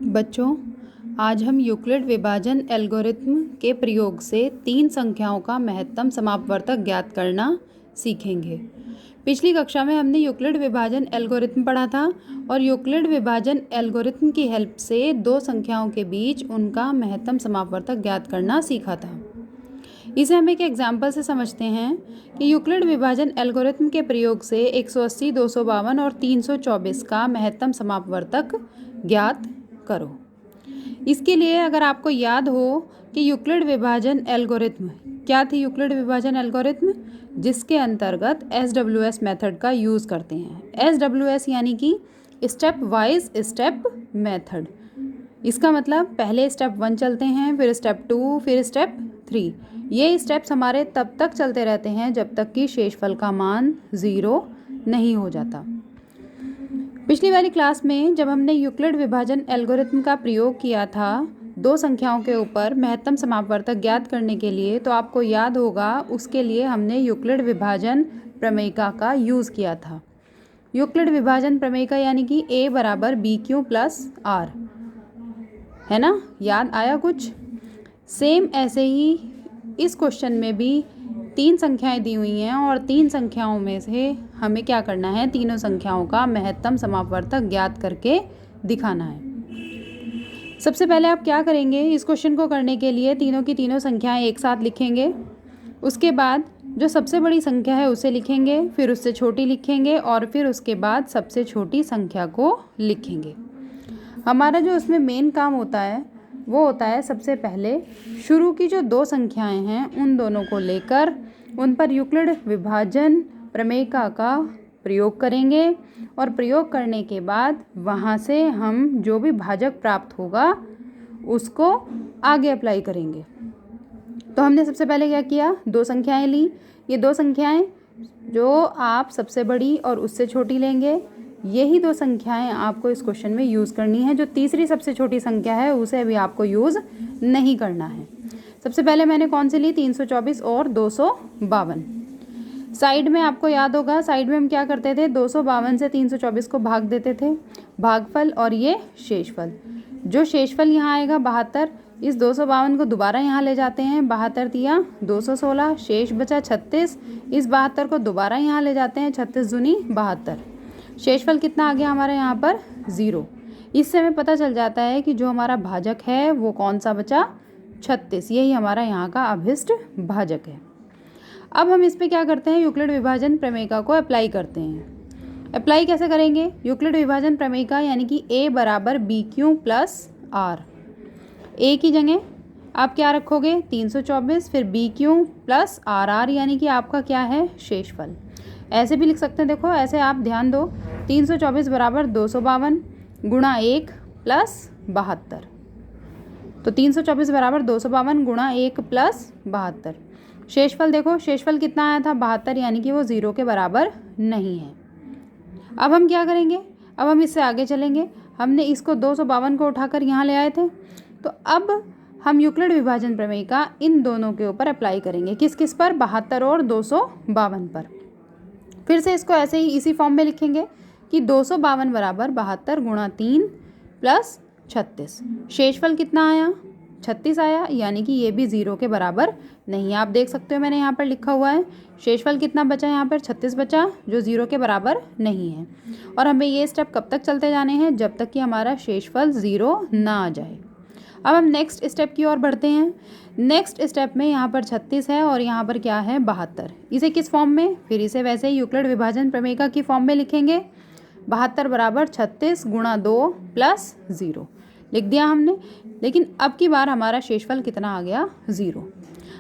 बच्चों, आज हम यूक्लिड विभाजन एल्गोरिथ्म के प्रयोग से 3 संख्याओं का महत्तम समापवर्तक ज्ञात करना सीखेंगे। पिछली कक्षा में हमने यूक्लिड विभाजन एल्गोरिथ्म पढ़ा था और यूक्लिड विभाजन एल्गोरिथ्म की हेल्प से 2 संख्याओं के बीच उनका महत्तम समापवर्तक ज्ञात करना सीखा था। इसे हम एक एग्जाम्पल से समझते हैं कि यूक्लिड विभाजन एल्गोरिथ्म के प्रयोग से 180, 252 और 324 का महत्तम समापवर्तक ज्ञात करो। इसके लिए अगर आपको याद हो कि यूक्लिड विभाजन एल्गोरिथ्म क्या थी, यूक्लिड विभाजन एल्गोरिथ्म जिसके अंतर्गत SWS मेथड का यूज़ करते हैं। SWS यानी कि स्टेप वाइज स्टेप मेथड। इसका मतलब पहले स्टेप 1 चलते हैं, फिर स्टेप 2, फिर स्टेप 3। ये स्टेप्स हमारे तब तक चलते रहते हैं जब तक कि शेषफल का मान 0 नहीं हो जाता। पिछली वाली क्लास में जब हमने यूक्लिड विभाजन एल्गोरिथ्म का प्रयोग किया था 2 संख्याओं के ऊपर महत्तम समापवर्तक ज्ञात करने के लिए, तो आपको याद होगा उसके लिए हमने यूक्लिड विभाजन प्रमेयिका का यूज़ किया था। यूक्लिड विभाजन प्रमेयिका यानी कि A बराबर BQ प्लस R, है ना? याद आया कुछ? सेम ऐसे ही इस क्वेश्चन में भी 3 संख्याएं दी हुई हैं और 3 संख्याओं में से हमें क्या करना है, तीनों संख्याओं का महत्तम समापवर्तक ज्ञात करके दिखाना है। सबसे पहले आप क्या करेंगे, इस क्वेश्चन को करने के लिए तीनों की तीनों संख्याएं एक साथ लिखेंगे। उसके बाद जो सबसे बड़ी संख्या है उसे लिखेंगे, फिर उससे छोटी लिखेंगे और फिर उसके बाद सबसे छोटी संख्या को लिखेंगे। हमारा जो उसमें मेन काम होता है वो होता है सबसे पहले शुरू की जो 2 संख्याएं हैं उन दोनों को लेकर उन पर यूक्लिड विभाजन प्रमेयिका का प्रयोग करेंगे और प्रयोग करने के बाद वहाँ से हम जो भी भाजक प्राप्त होगा उसको आगे अप्लाई करेंगे। तो हमने सबसे पहले क्या किया, 2 संख्याएं ली। ये 2 संख्याएं जो आप सबसे बड़ी और उससे छोटी लेंगे, यही 2 संख्याएं आपको इस क्वेश्चन में यूज़ करनी है। जो तीसरी सबसे छोटी संख्या है उसे अभी आपको यूज़ नहीं करना है। सबसे पहले मैंने कौन सी ली, 324 और 252। साइड में आपको याद होगा, साइड में हम क्या करते थे, 252 से 324 को भाग देते थे, भागफल और ये शेषफल। जो शेषफल यहाँ आएगा 72, इस 252 को दोबारा यहाँ ले जाते हैं, 72 दिया 216, शेष बचा 36। इस 72 को दोबारा यहाँ ले जाते हैं, 36 दूनी 72। शेषफल कितना आ गया हमारा यहाँ पर, 0। इससे हमें पता चल जाता है कि जो हमारा भाजक है वो कौन सा बचा, 36। यही हमारा यहाँ का अभिष्ट भाजक है। अब हम इस पे क्या करते हैं, यूक्लिड विभाजन प्रमेयिका को अप्लाई करते हैं। अप्लाई कैसे करेंगे, यूक्लिड विभाजन प्रमेयिका यानी कि A बराबर BQ प्लस R। A की जगह आप क्या रखोगे, 324, फिर BQ प्लस RR यानी कि आपका क्या है, शेषफल। ऐसे भी लिख सकते हैं, देखो ऐसे आप ध्यान दो, 324 बराबर 252 गुणा 1 प्लस 72। तो 324 बराबर 252 गुणा 1 प्लस 72। शेषफल देखो, शेषफल कितना आया था, 72, यानी कि वो 0 के बराबर नहीं है। अब हम क्या करेंगे, अब हम इससे आगे चलेंगे। हमने इसको 252 को उठाकर यहाँ ले आए थे, तो अब हम यूक्लिड विभाजन प्रमेयिका इन दोनों के ऊपर अप्लाई करेंगे। किस किस पर, 72 और 252 पर। फिर से इसको ऐसे ही इसी फॉर्म में लिखेंगे कि 252 बराबर 72 गुणा 3 प्लस 36। शेषफल कितना आया, 36 आया, यानी कि ये भी 0 के बराबर नहीं है। आप देख सकते हो मैंने यहाँ पर लिखा हुआ है शेषफल कितना बचा, यहाँ पर 36 बचा, जो 0 के बराबर नहीं है। और हमें ये स्टेप कब तक चलते जाने हैं, जब तक कि हमारा शेषफल 0 ना आ जाए। अब हम नेक्स्ट स्टेप की ओर बढ़ते हैं। नेक्स्ट स्टेप में यहाँ पर 36 है और यहाँ पर क्या है, 72। इसे किस फॉर्म में, फिर इसे वैसे ही यूक्लिड विभाजन प्रमेयिका की फॉर्म में लिखेंगे। 72 बराबर 36 गुणा 2 प्लस 0 लिख दिया हमने। लेकिन अब की बार हमारा शेषफल कितना आ गया, 0।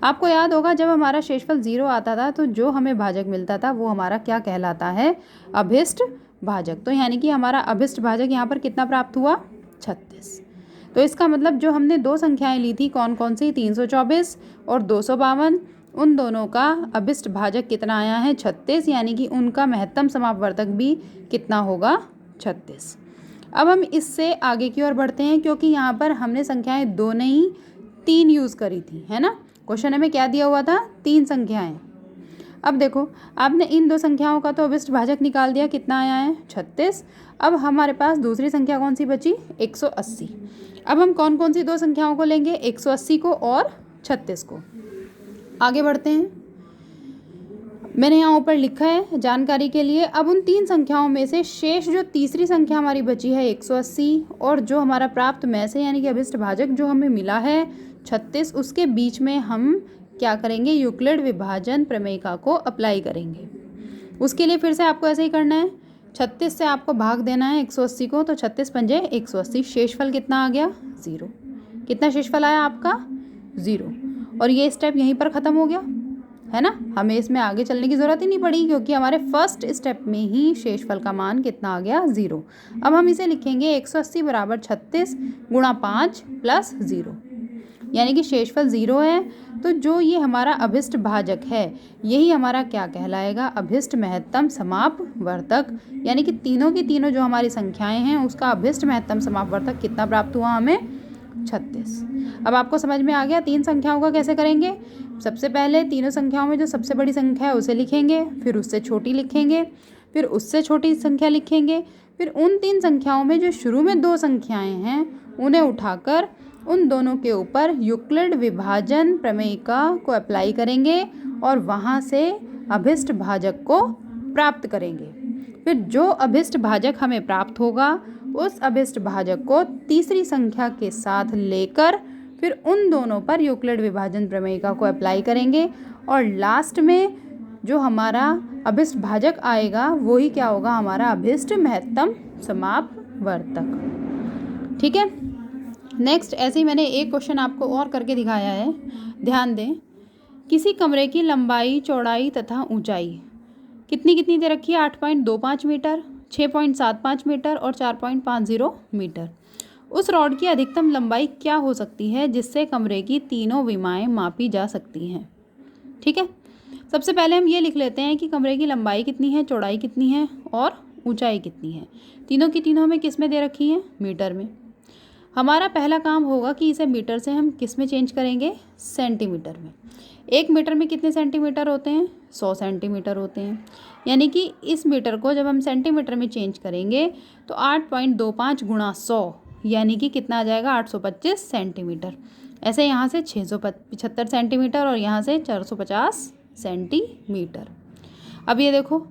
आपको याद होगा जब हमारा शेषफल 0 आता था तो जो हमें भाजक मिलता था वो हमारा क्या कहलाता है, अभिष्ट भाजक। तो यानी कि हमारा अभिष्ट भाजक यहाँ पर कितना प्राप्त हुआ, 36। तो इसका मतलब जो हमने 2 संख्याएं ली थी, कौन कौन सी, 324 और 252, उन दोनों का अभिष्ट भाजक कितना आया है, 36, यानी कि उनका महत्तम समापवर्तक भी कितना होगा, 36। अब हम इससे आगे की ओर बढ़ते हैं, क्योंकि यहाँ पर हमने संख्याएं 2 नहीं 3 यूज़ करी थी, है ना। क्वेश्चन में क्या दिया हुआ था, 3 संख्याएं। अब देखो, आपने इन दो संख्याओं का तो अभिष्ट भाजक निकाल दिया, कितना आया है 36। अब हमारे पास दूसरी संख्या कौन सी बची, 180। अब हम कौन कौन सी दो संख्याओं को लेंगे, 180 को और 36 को। आगे बढ़ते हैं, मैंने यहाँ ऊपर लिखा है जानकारी के लिए। अब उन तीन संख्याओं में से शेष जो तीसरी संख्या हमारी बची है 180 और जो हमारा प्राप्त में से यानी कि अभिष्ट भाजक जो हमें मिला है 36, उसके बीच में हम क्या करेंगे, यूक्लिड विभाजन प्रमेयिका को अप्लाई करेंगे। उसके लिए फिर से आपको ऐसे ही करना है, 36 से आपको भाग देना है 180 को, तो 36 पंजे 180, शेषफल कितना आ गया 0। कितना शेषफल आया आपका 0। और ये स्टेप यहीं पर ख़त्म हो गया है ना, हमें इसमें आगे चलने की ज़रूरत ही नहीं पड़ी क्योंकि हमारे फर्स्ट स्टेप में ही शेषफल का मान कितना आ गया 0। अब हम इसे लिखेंगे 180 बराबर 36 गुणा 5 प्लस 0, यानी कि शेषफल 0 है। तो जो ये हमारा अभिष्ट भाजक है यही हमारा क्या कहलाएगा, अभिष्ट महत्तम समापवर्तक, यानी कि तीनों की तीनों जो हमारी संख्याएं हैं उसका अभिष्ट महत्तम समापवर्तक कितना प्राप्त हुआ हमें, 36। अब आपको समझ में आ गया तीन संख्याओं का कैसे करेंगे। सबसे पहले तीनों संख्याओं में जो सबसे बड़ी संख्या है उसे लिखेंगे, फिर उससे छोटी लिखेंगे, फिर उससे छोटी संख्या लिखेंगे, फिर उन तीन संख्याओं में जो शुरू में दो संख्याएं हैं उन्हें उठाकर उन दोनों के ऊपर यूक्लिड विभाजन प्रमेयिका को अप्लाई करेंगे और वहाँ से अभिष्ट भाजक को प्राप्त करेंगे। फिर जो अभिष्ट भाजक हमें प्राप्त होगा उस अभिष्ट भाजक को तीसरी संख्या के साथ लेकर फिर उन दोनों पर यूक्लिड विभाजन प्रमेयिका को अप्लाई करेंगे और लास्ट में जो हमारा अभिष्ट भाजक आएगा वही क्या होगा, हमारा अभिष्ट महत्तम समापवर्तक। ठीक है, नेक्स्ट ऐसे ही मैंने एक क्वेश्चन आपको और करके दिखाया है, ध्यान दें। किसी कमरे की लंबाई, चौड़ाई तथा ऊंचाई कितनी कितनी दे रखी है, 8.25 मीटर, 6.75 मीटर और 4.50 मीटर। उस रॉड की अधिकतम लंबाई क्या हो सकती है जिससे कमरे की तीनों विमाएं मापी जा सकती हैं। ठीक है, सबसे पहले हम ये लिख लेते हैं कि कमरे की लंबाई कितनी है, चौड़ाई कितनी है और ऊंचाई कितनी है। तीनों की तीनों हमें किस में दे रखी हैं, मीटर में। हमारा पहला काम होगा कि इसे मीटर से हम किस में चेंज करेंगे, सेंटीमीटर में। 1 मीटर में कितने सेंटीमीटर होते हैं, 100 सेंटीमीटर होते हैं। यानी कि इस मीटर को जब हम सेंटीमीटर में चेंज करेंगे तो 8.25 गुणा 100 यानी कि कितना आ जाएगा, 825 सेंटीमीटर। ऐसे यहाँ से 675 सेंटीमीटर और यहाँ से 450 सेंटीमीटर। अब ये देखो,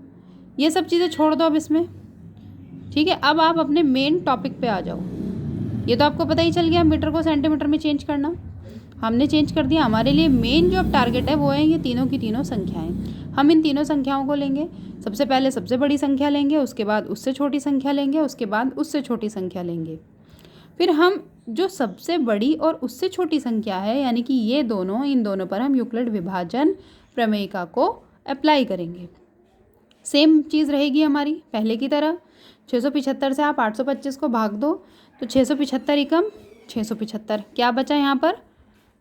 ये सब चीज़ें छोड़ दो अब इसमें। ठीक है, अब आप अपने मेन टॉपिक पे आ जाओ। ये तो आपको पता ही चल गया मीटर को सेंटीमीटर में चेंज करना, हमने चेंज कर दिया। हमारे लिए मेन जो अब टारगेट है वो है ये तीनों की तीनों संख्याएं। हम इन तीनों संख्याओं को लेंगे, सबसे पहले सबसे बड़ी संख्या लेंगे, उसके बाद उससे छोटी संख्या लेंगे, उसके बाद उससे छोटी संख्या लेंगे। फिर हम जो सबसे बड़ी और उससे छोटी संख्या है यानी कि ये दोनों, इन दोनों पर हम यूक्लिड विभाजन प्रमेयिका को अप्लाई करेंगे। सेम चीज़ रहेगी हमारी पहले की तरह। 675 से आप 825 को भाग दो तो 675 एकम 675, क्या बचा यहाँ पर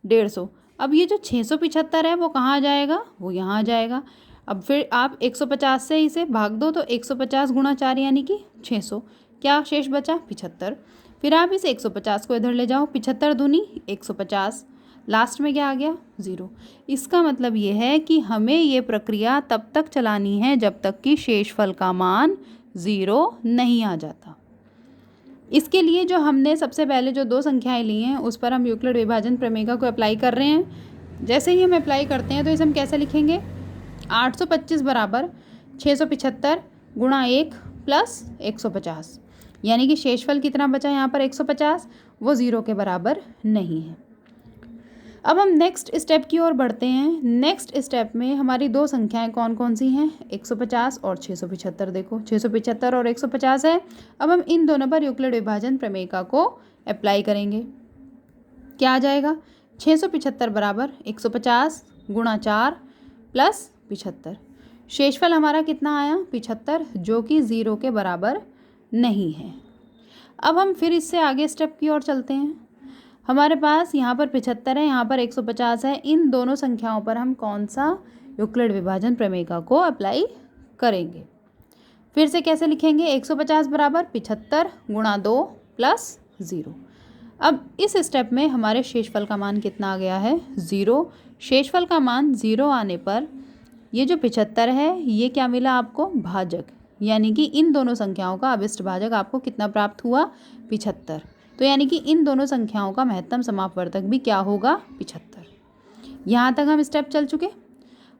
150। अब ये जो 675 है वो कहाँ आ जाएगा, वो यहाँ आ जाएगा। अब फिर आप 150 से इसे भाग दो तो 150 गुणा 4 यानी कि 600, क्या शेष बचा 75। फिर आप इस 150 को इधर ले जाओ, 75 दूनी 150, लास्ट में क्या आ गया 0। इसका मतलब ये है कि हमें ये प्रक्रिया तब तक चलानी है जब तक कि शेषफल का मान 0 नहीं आ जाता। इसके लिए जो हमने सबसे पहले जो दो संख्याएं ली हैं उस पर हम यूक्लिड विभाजन प्रमेयिका को अप्लाई कर रहे हैं। जैसे ही हम अप्लाई करते हैं तो इसे हम कैसे लिखेंगे, 825 बराबर 675 गुणा 1 प्लस 150, यानी कि शेषफल कितना बचा यहाँ पर 150, वो 0 के बराबर नहीं है। अब हम नेक्स्ट स्टेप की ओर बढ़ते हैं। नेक्स्ट स्टेप में हमारी दो संख्याएं कौन कौन सी हैं, 150 और 675। देखो 675 और 150 है। अब हम इन दोनों पर यूक्लिड विभाजन प्रमेयिका को अप्लाई करेंगे। क्या आ जाएगा, 675 बराबर 150 गुणा 4 प्लस 75। शेषफल हमारा कितना आया 75, जो कि 0 के बराबर नहीं है। अब हम फिर इससे आगे स्टेप की ओर चलते हैं। हमारे पास यहाँ पर 75 है, यहाँ पर 150 है। इन दोनों संख्याओं पर हम कौन सा यूक्लिड विभाजन प्रमेयिका को अप्लाई करेंगे। फिर से कैसे लिखेंगे, 150 बराबर 75 गुणा 2 प्लस 0। अब इस स्टेप में हमारे शेषफल का मान कितना आ गया है 0। शेषफल का मान 0 आने पर ये जो 75 है ये क्या मिला आपको? भाजक, यानी कि इन दोनों संख्याओं का अभिष्ट भाजक आपको कितना प्राप्त हुआ? 75। तो यानी कि इन दोनों संख्याओं का महत्तम समापवर्तक भी क्या होगा? 75। यहाँ तक हम स्टेप चल चुके।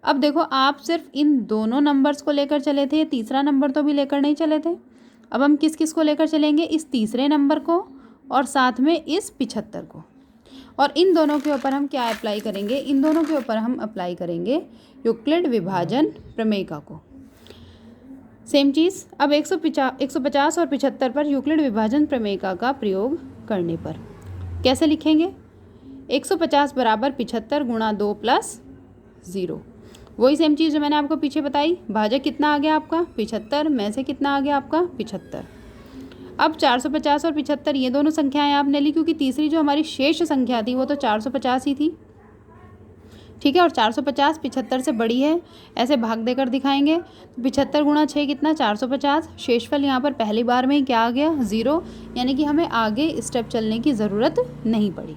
अब देखो, आप सिर्फ इन दोनों नंबर्स को लेकर चले थे, तीसरा नंबर तो भी लेकर नहीं चले थे। अब हम किस किस को लेकर चलेंगे? इस तीसरे नंबर को और साथ में इस 75 को। और इन दोनों के ऊपर हम क्या अप्लाई करेंगे? इन दोनों के ऊपर हम अप्लाई करेंगे यूक्लिड विभाजन प्रमेयिका को। सेम चीज़ अब 150 और 75 पर यूक्लिड विभाजन प्रमेयिका का प्रयोग करने पर कैसे लिखेंगे? 150 बराबर 75 गुणा 2 प्लस 0। वही सेम चीज़ जो मैंने आपको पीछे बताई। भाजक कितना आ गया आपका? 75 में से कितना आ गया आपका? 75। अब 450 और 75 ये दोनों संख्याएं आपने ली, क्योंकि तीसरी जो हमारी शेष संख्या थी वो तो 450 ही थी। ठीक है, और 450 75 से बड़ी है, ऐसे भाग देकर दिखाएंगे। 75 गुणा 6 कितना? 450। शेषफल यहाँ पर पहली बार में ही क्या आ गया? 0, यानी कि हमें आगे स्टेप चलने की ज़रूरत नहीं पड़ी।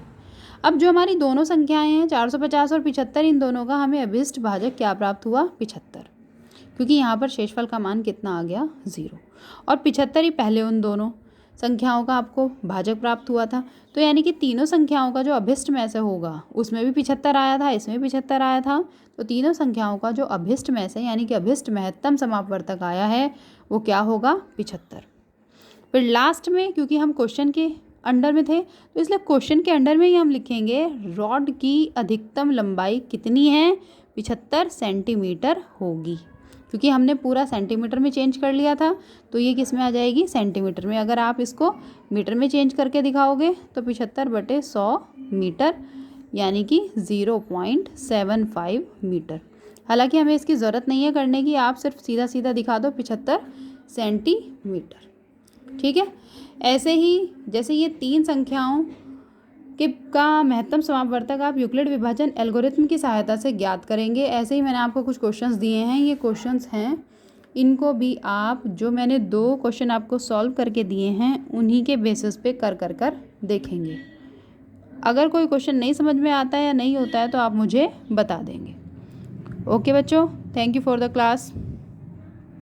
अब जो हमारी दोनों संख्याएं हैं 450 और 75, इन दोनों का हमें अभिष्ट भाजक क्या प्राप्त हुआ? 75, क्योंकि यहाँ पर शेषफल का मान कितना आ गया? 0। और 75 ही पहले उन दोनों संख्याओं का आपको भाजक प्राप्त हुआ था। तो यानी कि तीनों संख्याओं का जो अभिष्ट में से होगा, उसमें भी 75 आया था, इसमें भी 75 आया था। तो तीनों संख्याओं का जो अभिष्ट में से, यानी कि अभिष्ट महत्तम समापवर्तक आया है, वो क्या होगा? 75। फिर लास्ट में, क्योंकि हम क्वेश्चन के अंडर में थे, तो इसलिए क्वेश्चन के अंडर में ही हम लिखेंगे रॉड की अधिकतम लंबाई कितनी है? 75 सेंटीमीटर होगी, क्योंकि हमने पूरा सेंटीमीटर में चेंज कर लिया था। तो ये किस में आ जाएगी? सेंटीमीटर में। अगर आप इसको मीटर में चेंज करके दिखाओगे तो 75/100 मीटर, यानी कि 0.75 मीटर। हालांकि हमें इसकी ज़रूरत नहीं है करने की, आप सिर्फ सीधा सीधा दिखा दो 75 सेंटीमीटर। ठीक है, ऐसे ही जैसे ये तीन संख्याओं के का महत्तम समापवर्तक आप यूक्लिड विभाजन एल्गोरिथम की सहायता से ज्ञात करेंगे, ऐसे ही मैंने आपको कुछ क्वेश्चंस दिए हैं। ये क्वेश्चंस हैं, इनको भी आप, जो मैंने 2 क्वेश्चन आपको सॉल्व करके दिए हैं, उन्हीं के बेसिस पे कर देखेंगे। अगर कोई क्वेश्चन नहीं समझ में आता है या नहीं होता है तो आप मुझे बता देंगे। ओके बच्चों, thank you for the class.